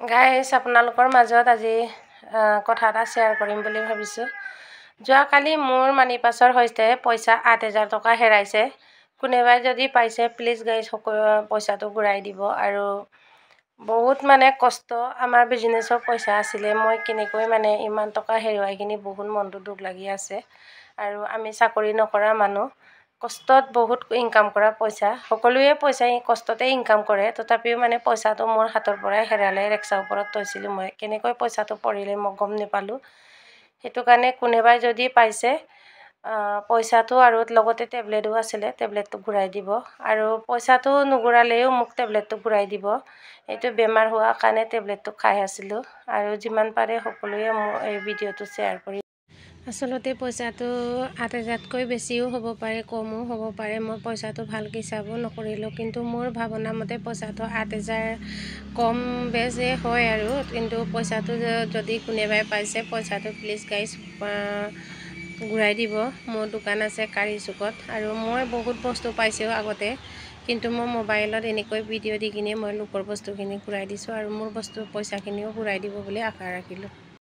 Guys আপোনালোকৰ মাজত আজি কথা এটা শ্বেয়াৰ কৰিম বুলি ভাবিছোঁ। যোৱাকালি মোৰ মানি পাছৰ সৈতে পইচা ৮,০০০ টকা হেৰাইছে। কোনোবাই যদি পাইছে প্লিজ গাইজ পইচাটো ঘূৰাই দিব। আৰু বহুত কষ্ট, আমাৰ বিজনেছৰ পইচা আছিলে, মই কেনেকৈ ইমান টকা হেৰুৱাই কিনি বহুত মনটো দুখ লাগি আছে। আৰু আমি চাকৰি নকৰা মানুহ, কষ্টত বহুত ইনকাম কৰা পইচা, সকলোৱে পইচা কষ্টতে ইনকাম কৰে, তথাপিও পইচাটো মোৰ হাতৰ পৰাই হেৰালে। ৰিক্সাৰ ওপৰত থৈছিলোঁ, মই কেনেকৈ পইচাটো পৰিলে মই গম নাপালোঁ। সেইটো কাৰণে কোনোবাই যদি পাইছে পইচাটো আৰু লগতে টেবলেটো আছিলে, টেবলেটটো ঘূৰাই দিব। আৰু পইচাটো নুঘূৰালেও মোক টেবলেটটো ঘূৰাই দিব। এইটো বেমাৰ হোৱাৰ কাৰণে টেবলেটটো খাই আছিলোঁ। আৰু যিমান পাৰে সকলোৱে মোৰ এই ভিডিঅ'টো শ্বেয়াৰ কৰি। আচলতে পইচাটো ৮,০০০তকৈ বেছিও হ'ব পাৰে, কমো হ'ব পাৰে। মই পইচাটো ভালকৈ হিচাপো নকৰিলোঁ, কিন্তু মোৰ ভাৱনা মতে পইচাটো ৮,০০০ কম বেছে হয়। আৰু কিন্তু পইচাটো যদি কোনোবাই পাইছে পইচাটো প্লিজ গাইজ ঘূৰাই দিব। মোৰ দোকান আছে কাৰী চুকত, আৰু মই বহুত বস্তু পাইছোঁ আগতে, কিন্তু মই মোবাইলত এনেকৈ ভিডিঅ' দি কিনে মই লোকৰ বস্তুখিনি ঘূৰাই দিছোঁ। আৰু মোৰ পইচাখিনিও ঘূৰাই দিব বুলি আশা ৰাখিলোঁ।